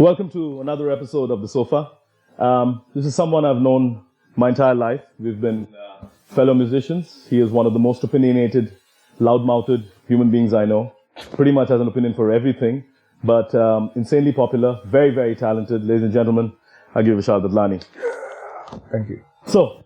Welcome to another episode of The Sofa. This is someone I've known my entire life. We've been fellow musicians. He is one of the most opinionated, loud-mouthed human beings I know. Pretty much has an opinion for everything, but insanely popular, very, very talented. Ladies and gentlemen, I give Vishal Dadlani. Thank you. So,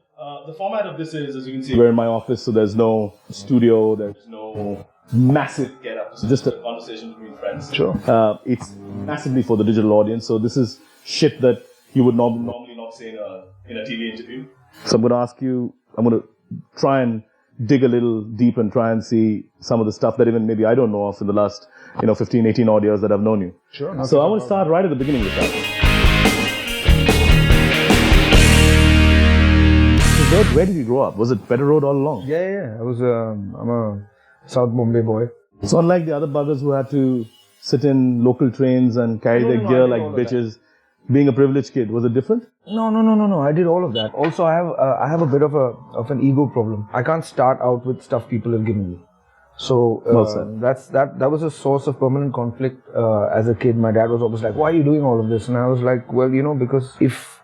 the format of this is, as you can see, we're in my office, so there's no studio, there's no massive get-up. It's just a conversation between friends. Sure. It's massively for the digital audience, so this is shit that you would normally not say in a TV interview. So I'm going to ask you, I'm going to try and dig a little deep and try and see some of the stuff that even maybe I don't know of in the last 15, 18 odd years that I've known you. Sure. So I want to start right at the beginning with that. So where did you grow up? Was it Better Road all along? Yeah. I'm a South Bombay boy. So unlike the other buggers who had to sit in local trains and carry their gear like bitches, being a privileged kid, was it different? No. I did all of that. Also, I have a bit of an ego problem. I can't start out with stuff people have given me. So that was a source of permanent conflict as a kid. My dad was always like, "Why are you doing all of this?" And I was like, "Well, because if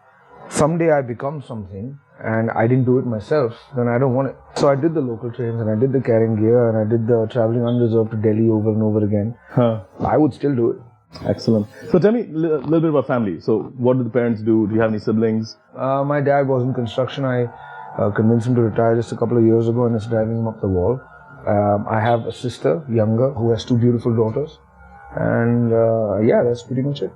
someday I become something and I didn't do it myself, then I don't want it." So I did the local trains and I did the carrying gear and I did the traveling unreserved to Delhi over and over again. I would still do it. Excellent. So tell me a little bit about family. So what did the parents do? Do you have any siblings? My dad was in construction. I convinced him to retire just a couple of years ago and is driving him up the wall. I have a sister, younger, who has two beautiful daughters. And that's pretty much it.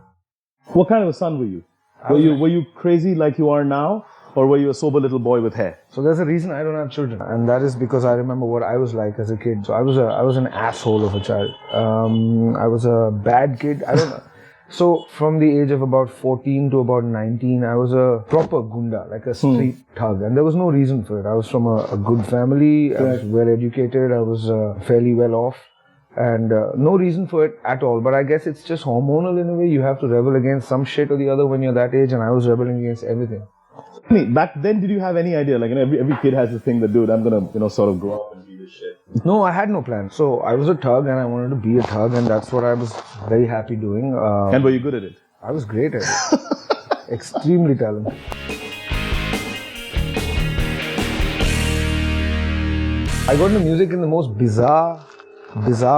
What kind of a son were you? Were you crazy like you are now? Or were you a sober little boy with hair? So there's a reason I don't have children, and that is because I remember what I was like as a kid. So I was an asshole of a child. I was a bad kid. I don't know. So from the age of about 14 to about 19, I was a proper gunda, like a street thug, and there was no reason for it. I was from a good family. I was well educated. I was fairly well off. And no reason for it at all. But I guess it's just hormonal in a way. You have to rebel against some shit or the other when you're that age, and I was rebelling against everything. Back then, did you have any idea? Like, every kid has this thing that, dude, I'm gonna, sort of grow up and be this shit. No, I had no plan. So I was a thug, and I wanted to be a thug, and that's what I was very happy doing. And were you good at it? I was great at it. Extremely talented. I got into music in the most bizarre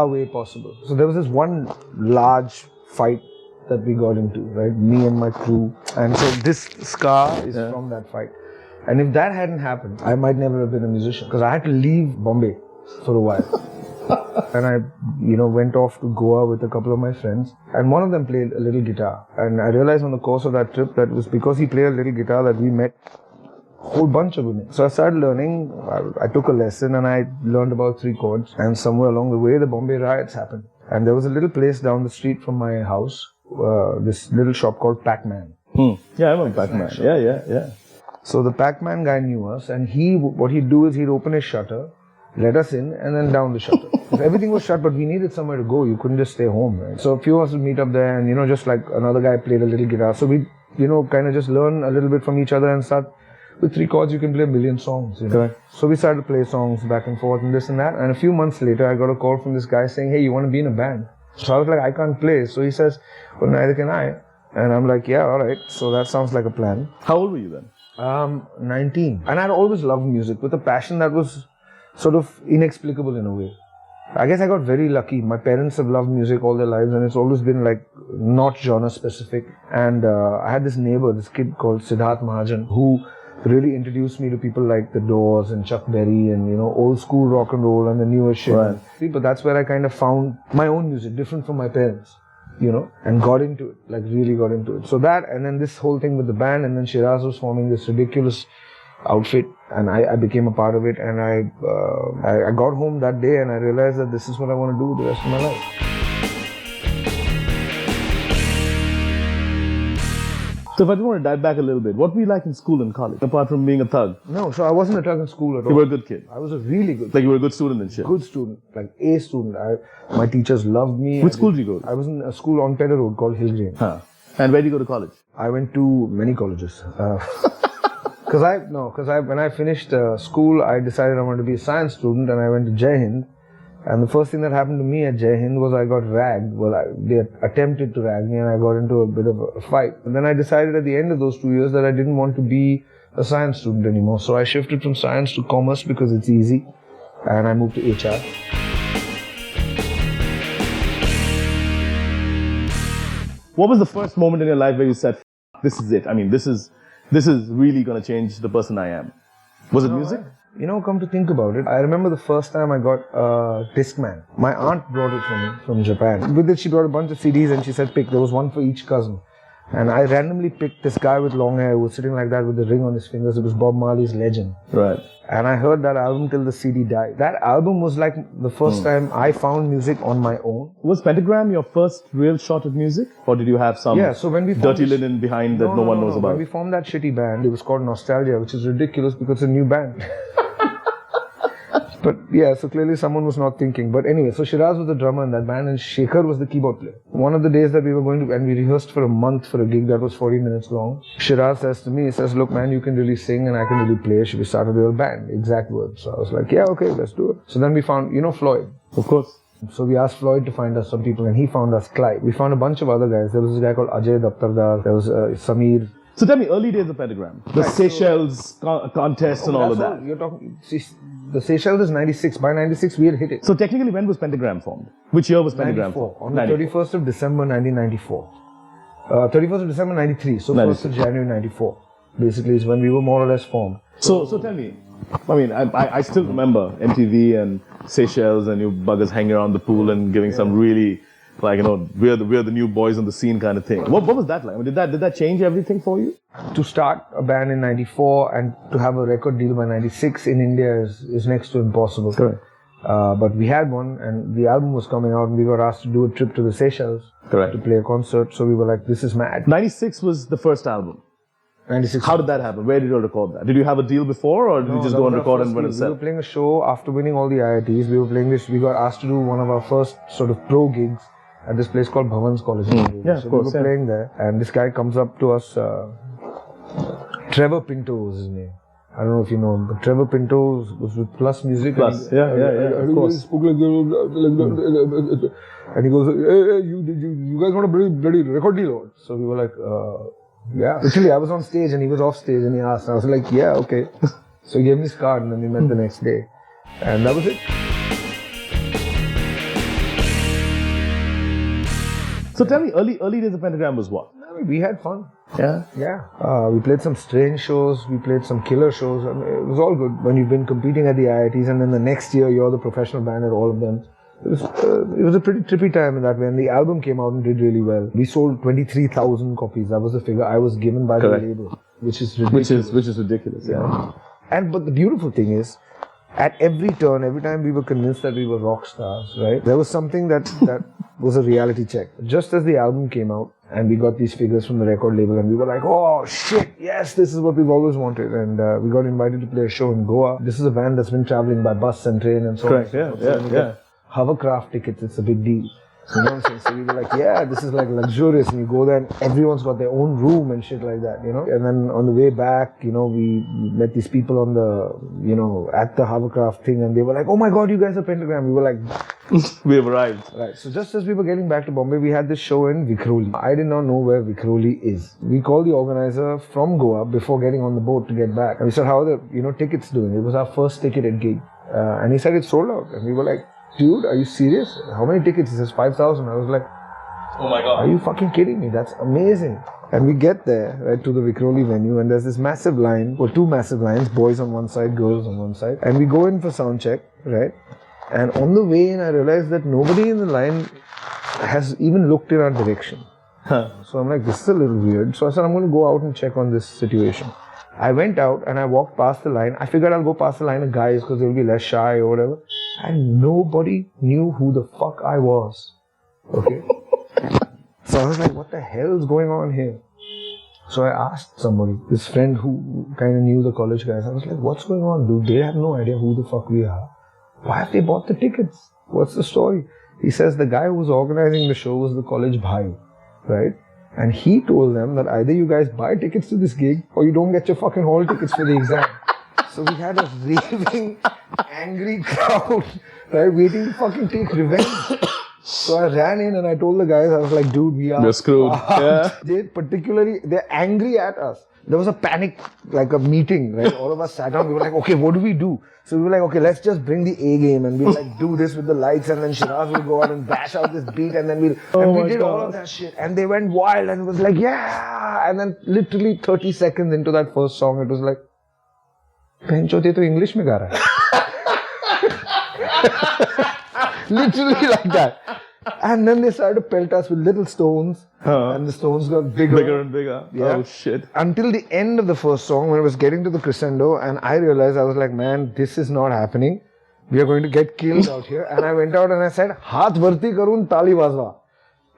way possible. So there was this one large fight that we got into, right? Me and my crew. And so this scar is from that fight. And if that hadn't happened, I might never have been a musician because I had to leave Bombay for a while. And I, went off to Goa with a couple of my friends. And one of them played a little guitar. And I realized on the course of that trip that it was because he played a little guitar that we met a whole bunch of women. So I started learning. I took a lesson and I learned about 3 chords. And somewhere along the way, the Bombay riots happened. And there was a little place down the street from my house. This little shop called Pac-Man. Yeah, I remember Pac-Man. Yeah. So the Pac-Man guy knew us, and what he'd do is he'd open his shutter, let us in, and then down the shutter. Everything was shut, but we needed somewhere to go. You couldn't just stay home, right? So a few of us would meet up there, and just like another guy played a little guitar. So we, kind of just learn a little bit from each other and start. With 3 chords, you can play a billion songs. Correct. So we started to play songs back and forth and this and that. And a few months later, I got a call from this guy saying, "Hey, you want to be in a band?" So I was like, "I can't play." So he says, "Well, neither can I." And I'm like, "Yeah, all right." So that sounds like a plan. How old were you then? 19. And I'd always loved music with a passion that was sort of inexplicable in a way. I guess I got very lucky. My parents have loved music all their lives and it's always been like not genre specific. And I had this neighbor, this kid called Siddharth Mahajan, who really introduced me to people like The Doors and Chuck Berry and, old school rock and roll and the newer shit. Right. But that's where I kind of found my own music, different from my parents, and got into it, like really got into it. So that, and then this whole thing with the band, and then Shiraz was forming this ridiculous outfit, and I became a part of it, and I got home that day and I realized that this is what I want to do the rest of my life. So if I just want to dive back a little bit, what were you like in school and college, apart from being a thug? No, so I wasn't a thug in school at all. You were a good kid? I was a really good kid. Like you were a good student and shit? Good student, like A student. My teachers loved me. Which school did you go to? I was in a school on Pedder Road called Hillgreen. And where did you go to college? I went to many colleges. Because when I finished school, I decided I wanted to be a science student and I went to Jai Hind. And the first thing that happened to me at Jai Hind was I got ragged. Well, they attempted to rag me and I got into a bit of a fight. And then I decided at the end of those 2 years that I didn't want to be a science student anymore. So I shifted from science to commerce because it's easy. And I moved to HR. What was the first moment in your life where you said, this is it? I mean, this is really going to change the person I am. Was it music? Come to think about it, I remember the first time I got a Discman. My aunt brought it for me from Japan. With it, she brought a bunch of CDs and she said, pick. There was one for each cousin. And I randomly picked this guy with long hair who was sitting like that with the ring on his fingers. It was Bob Marley's Legend. Right. And I heard that album till the CD died. That album was like the first time I found music on my own. Was Pentagram your first real shot at music? Or did you have some so when we dirty linen behind that no one knows about? When we formed that shitty band, it was called Nostalgia, which is ridiculous because it's a new band. But yeah, so clearly someone was not thinking. But anyway, so Shiraz was the drummer in that band and Shekhar was the keyboard player. One of the days that we were going to, and we rehearsed for a month for a gig that was 40 minutes long. Shiraz says to me, he says, look man, you can really sing and I can really play. Should we start a real band? Exact words. So I was like, yeah, okay, let's do it. So then we found, Floyd. Of course. So we asked Floyd to find us some people and he found us Clyde. We found a bunch of other guys. There was this guy called Ajay Daptardar. There was Samir. So tell me, early days of Pentagram, the Seychelles contest and all of that. You're talking, the Seychelles is 96. By 96, we had hit it. So technically, when was Pentagram formed? Which year was Pentagram 94, formed? on the 31st of December 1994. 31st of December 93. So 1st of January 94. Basically, is when we were more or less formed. So tell me, I mean, I still remember MTV and Seychelles and you buggers hanging around the pool and giving some really, like, we're the new boys on the scene kind of thing. What was that like? I mean, did that change everything for you? To start a band in 94 and to have a record deal by 96 in India is next to impossible. Correct. But we had one and the album was coming out and we were asked to do a trip to the Seychelles. Correct. To play a concert. So we were like, this is mad. 96 was the first album. 96. How did that happen? Where did you record that? Did you have a deal before or did you just go and record and went and sell? We were playing a show after winning all the IITs. We were playing this. We got asked to do one of our first sort of pro gigs at this place called Bhavan's College. Yeah, so of course. We were playing there and this guy comes up to us. Trevor Pinto was his name. I don't know if you know him, but Trevor Pinto was with Plus Music. Plus, yeah, of course. He spoke like that, and he goes, hey, you guys want a bloody record deal? So we were like, yeah. Literally, I was on stage and he was off stage and he asked. And I was like, yeah, okay. So he gave me his card and then we met the next day. And that was it. So tell me, early days of Pentagram was what? I mean, we had fun. Yeah? Yeah. We played some strange shows. We played some killer shows. I mean, it was all good. When you've been competing at the IITs and then the next year you're the professional band at all of them. It was a pretty trippy time in that way. And the album came out and did really well. We sold 23,000 copies. That was the figure I was given by the label. Which is ridiculous. Which is ridiculous, yeah. But the beautiful thing is, at every turn, every time we were convinced that we were rock stars, right? There was something that was a reality check. Just as the album came out and we got these figures from the record label and we were like, oh shit, yes, this is what we've always wanted. And we got invited to play a show in Goa. This is a band that's been traveling by bus and train and so on. Correct, yeah. Hovercraft tickets, it's a big deal. You know what I'm saying? So we were like, yeah, this is like luxurious. And you go there and everyone's got their own room and shit like that, And then on the way back, we met these people on the, at the hovercraft thing and they were like, oh my God, you guys are Pentagram. We were like, we have arrived. Right. So just as we were getting back to Bombay, we had this show in Vikhroli. I did not know where Vikhroli is. We called the organizer from Goa before getting on the boat to get back. And we said, how are the, tickets doing? It was our first ticketed gig. And he said, it's sold out. And we were like, dude, are you serious? How many tickets? He says 5,000. I was like, oh my God. Are you fucking kidding me? That's amazing. And we get there, right, to the Vikhroli venue and there's this massive line, or two massive lines, boys on one side, girls on one side. And we go in for sound check, right? And on the way in, I realized that nobody in the line has even looked in our direction. So I'm like, this is a little weird. So I said, I'm going to go out and check on this situation. I went out and I walked past the line. I figured I'll go past the line of guys because they'll be less shy or whatever. And nobody knew who the fuck I was. Okay. So I was like, what the hell is going on here? So I asked somebody, this friend who kind of knew the college guys. I was like, what's going on, dude? They have no idea who the fuck we are. Why have they bought the tickets? What's the story? He says the guy who was organizing the show was the college bhai, right? And he told them that either you guys buy tickets to this gig or you don't get your fucking hall tickets for the exam. So we had a raving, angry crowd, right, waiting to fucking take revenge. So I ran in and I told the guys, I was like, dude, We're screwed. Yeah. They're angry at us. There was a panic, like a meeting, right? All of us sat down. We were like, okay, what do we do? So we were like, okay, let's just bring the A game and we'll like do this with the lights, and then Shiraz will go out and bash out this beat, and then we did all of that shit, and they went wild and it was like, yeah. And then literally 30 seconds into that first song, it was like, Pencho, te to English mein ga raha hai. Literally like that. And then they started to pelt us with little stones, and the stones got bigger and bigger. Yeah. Oh shit. Until the end of the first song, when it was getting to the crescendo, and I realized, I was like, man, this is not happening. We are going to get killed out here. And I went out and I said, Haath bharti karun, tali vazwa.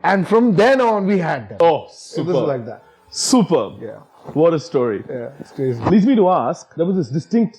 And from then on, we had that. Oh, super. It was like that. Superb. Yeah. What a story. Yeah, it's crazy. Leads me to ask, there was this distinct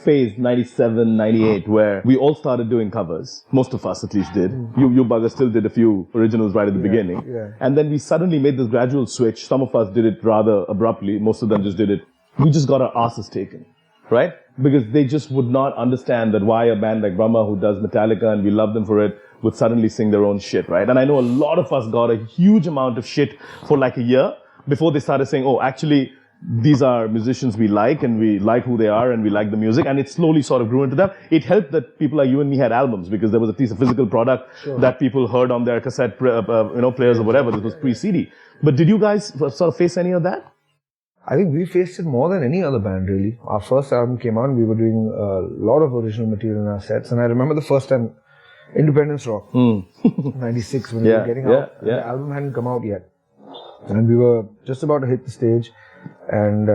phase, 97, 98, where we all started doing covers. Most of us at least did. You bugger still did a few originals right at the beginning. Yeah. And then we suddenly made this gradual switch. Some of us did it rather abruptly. Most of them just did it. We just got our asses taken, right? Because they just would not understand that why a band like Brahma, who does Metallica and we love them for it, would suddenly sing their own shit, right? And I know a lot of us got a huge amount of shit for like a year before they started saying, oh, actually, these are musicians we like and we like who they are and we like the music, and it slowly sort of grew into that. It helped that people like you and me had albums because there was at least a physical product that people heard on their cassette players or whatever. This was pre-CD. But did you guys sort of face any of that? I think we faced it more than any other band, really. Our first album came out, we were doing a lot of original material in our sets, and I remember the first time, Independence Rock, 96, when we were getting out. The album hadn't come out yet. And we were just about to hit the stage. And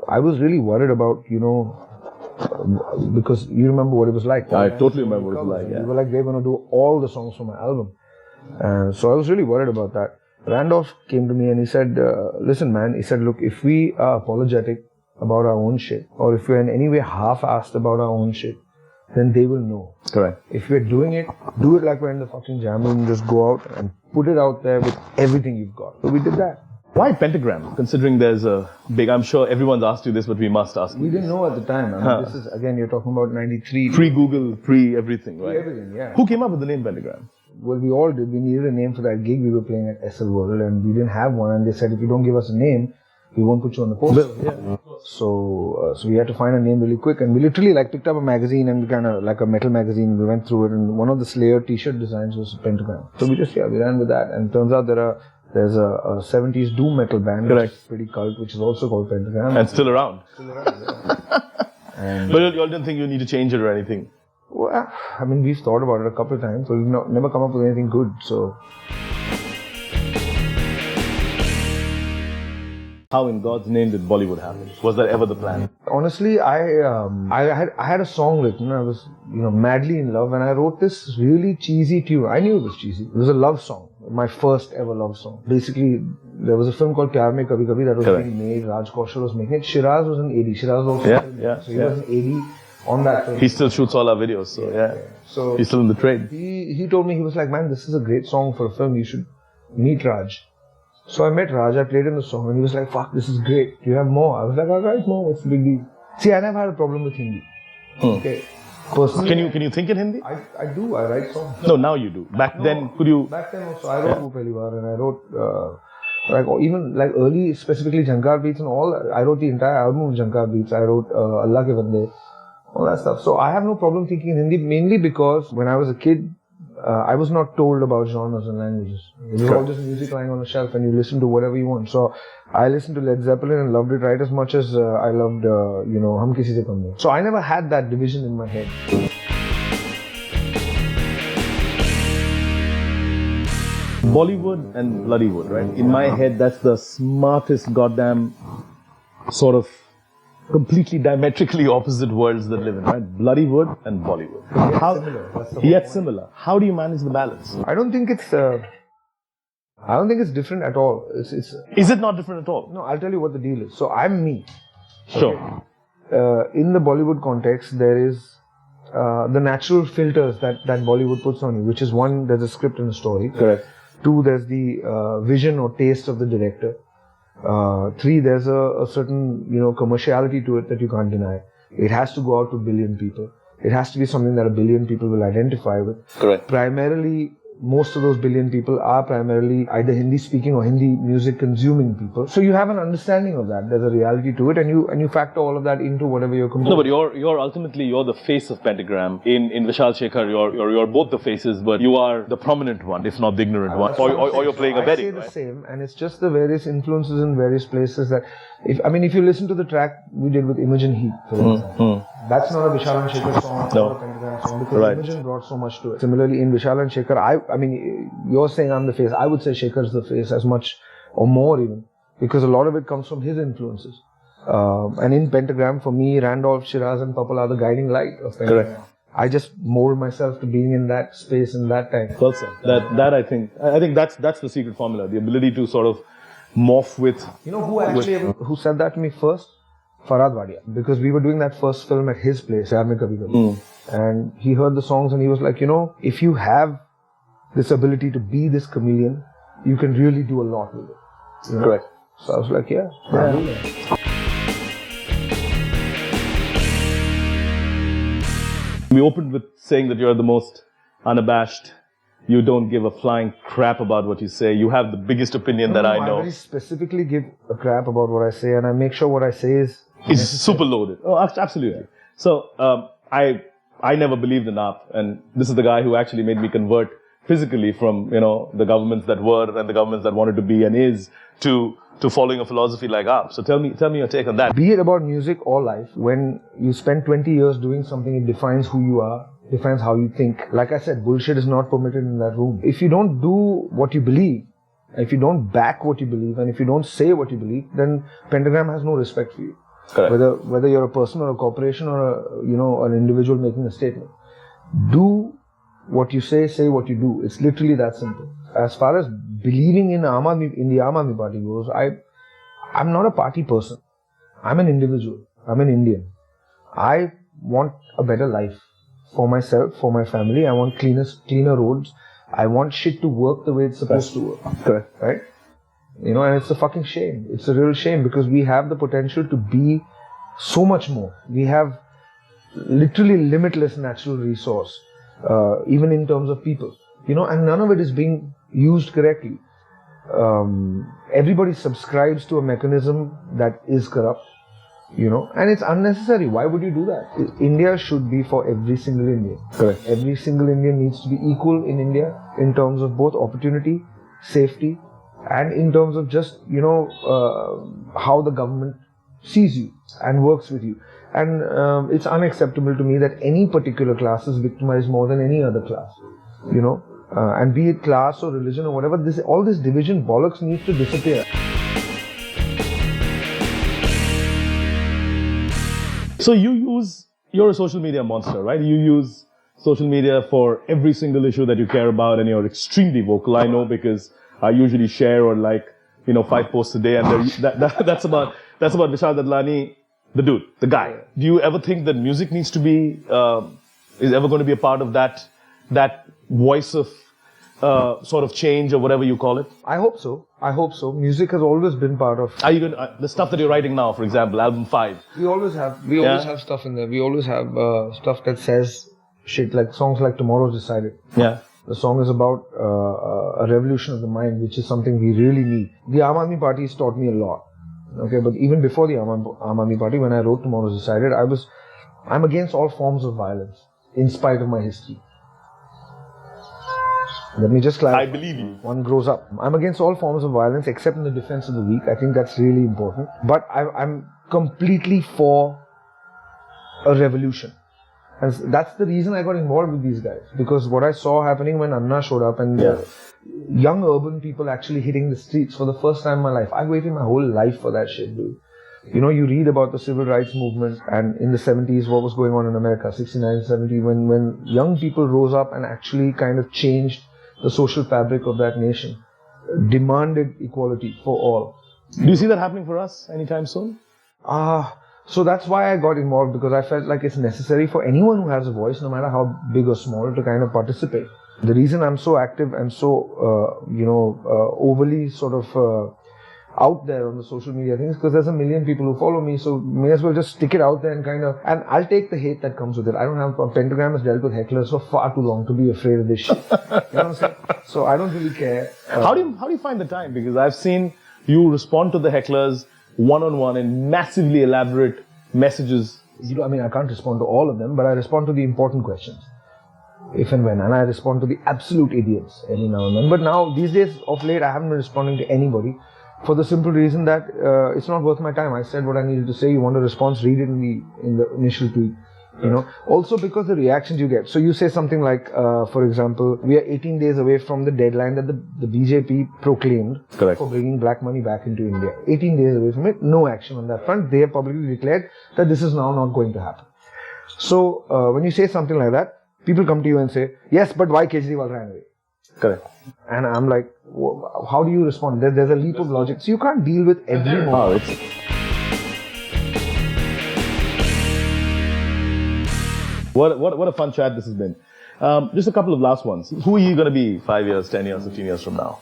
I was really worried about, because you remember what it was like. I totally remember what it was like, yeah. We were like, we're going to do all the songs from my album. So I was really worried about that. Randolph came to me and he said, listen man, he said, look, if we are apologetic about our own shit, or if we're in any way half-assed about our own shit, then they will know. Correct. If we're doing it, do it like we're in the fucking jam room, just go out and put it out there with everything you've got. So we did that. Why Pentagram? Considering there's a big, I'm sure everyone's asked you this, but we must ask you. We didn't know at the time. I mean, this is, again, you're talking about 93. Pre-Google, pre-everything, right? Pre-everything, yeah. Who came up with the name Pentagram? Well, we all did. We needed a name for that gig. We were playing at SL World and we didn't have one. And they said, if you don't give us a name, we won't put you on the poster. Yeah. So we had to find a name really quick. And we literally picked up a magazine and we kind of, like a metal magazine, we went through it. And one of the Slayer t-shirt designs was a pentagram. So we ran with that. And it turns out there's a 70s doom metal band, which is pretty cult, which is also called Pentagram. And still around. Yeah. But you all didn't think you need to change it or anything? Well, I mean, we've thought about it a couple of times, but we've never come up with anything good, so. How in God's name did Bollywood happen? Was that ever the plan? Honestly, I had a song written. I was, madly in love, and I wrote this really cheesy tune. I knew it was cheesy. It was a love song. My first ever love song. Basically, there was a film called Pyar Mein Kabhi Kabhi that was being made. Raj Kaushal was making it. Shiraz was an AD. Shiraz was also so he was an AD on that film. He still shoots all our videos, so yeah. So he's still in the trade. He told me, he was like, man, this is a great song for a film. You should meet Raj. So I met Raj. I played him the song, and he was like, fuck, this is great. Do you have more? I was like, I'll write more. What's the big deal? See, I never had a problem with Hindi. Okay. Personally, can you think in Hindi? I do. I write songs. No, now you do. Back then, could you? Back then also, I wrote Wo Pehli Baar, and I wrote even early, specifically Jhankar beats and all. I wrote the entire album of Jhankar beats. I wrote Allah Ke Bande, all that stuff. So I have no problem thinking in Hindi, mainly because when I was a kid, I was not told about genres and languages. It was all just music lying on a shelf, and you listen to whatever you want. So I listened to Led Zeppelin and loved it right as much as I loved, Hum Kisi Se Kam Nahi. So I never had that division in my head. Bollywood and Bloodywood, right? In my head, that's the smartest goddamn sort of completely diametrically opposite worlds that live in, right? Bloodywood and Bollywood. Yet similar. How do you manage the balance? I don't think it's different at all. Is it not different at all? No, I'll tell you what the deal is. So I'm me. Sure. Okay. In the Bollywood context, there is the natural filters that Bollywood puts on you, which is one, there's a script and a story. Correct. Two, there's the vision or taste of the director. Three, there's a certain, commerciality to it that you can't deny. It has to go out to a billion people. It has to be something that a billion people will identify with. Correct. Primarily, most of those billion people are primarily either Hindi speaking or Hindi music consuming people. So you have an understanding of that. There's a reality to it, and you factor all of that into whatever you're composing. No, but you're ultimately the face of Pentagram. In Vishal-Shekhar, you're both the faces, but you are the prominent one, if not the ignorant one. Or you're playing a wedding. I say the same, and it's just the various influences in various places that, if you listen to the track we did with Imogen Heat, for example, that's not a Vishal and Shekhar song, it's not a Pentagram song, because Imogen brought so much to it. Similarly, in Vishal and Shekhar, you're saying I'm the face, I would say Shekhar's the face as much or more even, because a lot of it comes from his influences. And in Pentagram, for me, Randolph, Shiraz and Papal are the guiding light of Pentagram. Correct. I just mold myself to being in that space in that time. Well said. That I think that's the secret formula, the ability to sort of morph with. You know who said that to me first? Farhad Wadia, because we were doing that first film at his place, Yaar Mein Kabhi Kabhi. And he heard the songs and he was like, if you have this ability to be this chameleon, you can really do a lot with it. Correct. So I was like, yeah. We opened with saying that you're the most unabashed. You don't give a flying crap about what you say. You have the biggest opinion that I know. I very specifically give a crap about what I say, and I make sure what I say is... It's super loaded. Oh, absolutely. So, I never believed in AAP, and this is the guy who actually made me convert physically from, the governments that were and the governments that wanted to be and is to following a philosophy like AAP. So tell me your take on that. Be it about music or life, when you spend 20 years doing something, it defines who you are, defines how you think. Like I said, bullshit is not permitted in that room. If you don't do what you believe, if you don't back what you believe, and if you don't say what you believe, then Pentagram has no respect for you. Correct. Whether you're a person or a corporation or an individual making a statement. Do what you say what you do. It's literally that simple. As far as believing in the Aam Aadmi Party goes, I'm not a party person. I'm an individual. I'm an Indian. I want a better life for myself, for my family. I want cleaner roads. I want shit to work the way it's supposed to work. Correct. Right? And it's a fucking shame. It's a real shame because we have the potential to be so much more. We have literally limitless natural resource, even in terms of people. And none of it is being used correctly. Everybody subscribes to a mechanism that is corrupt, and it's unnecessary. Why would you do that? India should be for every single Indian. Correct. Every single Indian needs to be equal in India in terms of both opportunity, safety, and in terms of just, how the government sees you and works with you. And it's unacceptable to me that any particular class is victimized more than any other class, and be it class or religion or whatever, all this division bollocks needs to disappear. So you're a social media monster, right? You use social media for every single issue that you care about, and you're extremely vocal. I know because I usually share or 5 posts a day, and that's about Vishal Dadlani, the dude, the guy. Do you ever think that music needs to be is ever going to be a part of that voice of sort of change or whatever you call it? I hope so. Music has always been part of. Are you going the stuff that you're writing now, for example, album 5? We always have stuff in there. We always have stuff that says shit, like songs like Tomorrow's Decided. Yeah. The song is about a revolution of the mind, which is something we really need. The Aam Aadmi Party has taught me a lot. Okay, but even before the Aam Aadmi Party, when I wrote Tomorrow's Decided, I'm against all forms of violence, in spite of my history. Let me just clarify. I believe you. One grows up. I'm against all forms of violence except in the defense of the weak. I think that's really important. But I'm completely for a revolution. And that's the reason I got involved with these guys. Because what I saw happening when Anna showed up and young urban people actually hitting the streets for the first time in my life. I waited my whole life for that shit, dude. You read about the civil rights movement and in the 70s what was going on in America, 69, 70, when young people rose up and actually kind of changed the social fabric of that nation, demanded equality for all. Do you see that happening for us anytime soon? So that's why I got involved, because I felt like it's necessary for anyone who has a voice, no matter how big or small, to kind of participate. The reason I'm so active and so, overly sort of out there on the social media things because there's a million people who follow me, so may as well just stick it out there and I'll take the hate that comes with it. I don't have Pentagram has dealt with hecklers for far too long to be afraid of this shit. You know what I'm saying? So I don't really care. How do you find the time? Because I've seen you respond to the hecklers one-on-one in massively elaborate messages. I mean, I can't respond to all of them, but I respond to the important questions. If and when, and I respond to the absolute idiots every now and then. But now, these days, of late, I haven't been responding to anybody for the simple reason that it's not worth my time. I said what I needed to say. You want a response, read it in the initial tweet. You know. Also because the reactions you get. So you say something like, for example, we are 18 days away from the deadline that the BJP proclaimed Correct. for bringing black money back into India. 18 days away from it, no action on that front. They have publicly declared that this is now not going to happen. So when you say something like that, people come to you and say, yes, but why Kejriwal ran away? Correct. And I'm like, how do you respond? There's a leap of logic. So you can't deal with every moment. What a fun chat this has been. Just a couple of last ones. Who are you going to be 5 years, 10 years, 15 years from now?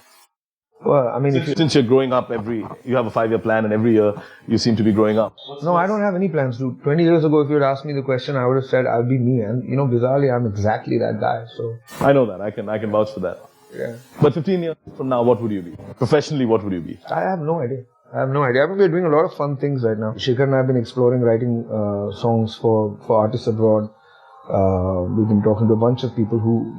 Well, I mean, since you're growing up you have a 5-year plan and every year you seem to be growing up. No, I don't have any plans, dude. 20 years ago, if you had asked me the question, I would have said I'll be me. And, bizarrely, I'm exactly that guy. So I know that. I can vouch for that. Yeah. But 15 years from now, what would you be? Professionally, what would you be? I have no idea. I mean, we're doing a lot of fun things right now. Shekhar and I have been exploring writing songs for artists abroad. We've been talking to a bunch of people who,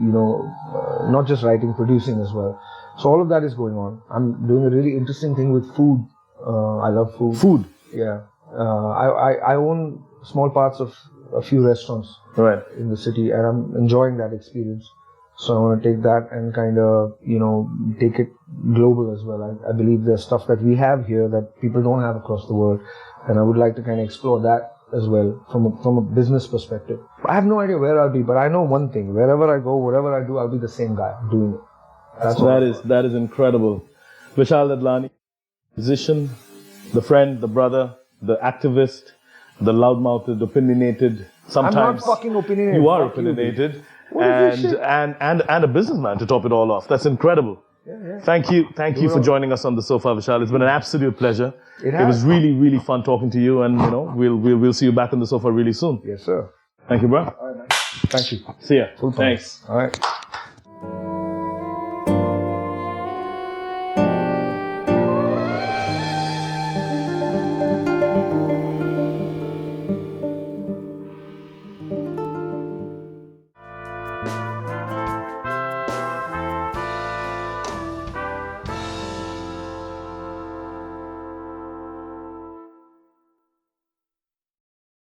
not just writing, producing as well. So all of that is going on. I'm doing a really interesting thing with food. I love food. Food? Yeah. I own small parts of a few restaurants in the city, and I'm enjoying that experience. So I want to take that and kind of, take it global as well. I believe there's stuff that we have here that people don't have across the world, and I would like to kind of explore that as well from a business perspective. I have no idea where I'll be, but I know one thing: wherever I go, whatever I do, I'll be the same guy doing it. That is incredible. Vishal Dadlani, musician, the friend, the brother, the activist, the loudmouthed, opinionated. Sometimes I'm not fucking opinionated. You are opinionated, and a businessman to top it all off. That's incredible. Yeah. Thank you for joining us on the sofa, Vishal. It's been an absolute pleasure. It was really, really fun talking to you, and we'll see you back on the sofa really soon. Yes, sir. Thank you, bro. All right, man. Thank you. See ya. Full Thanks. All right.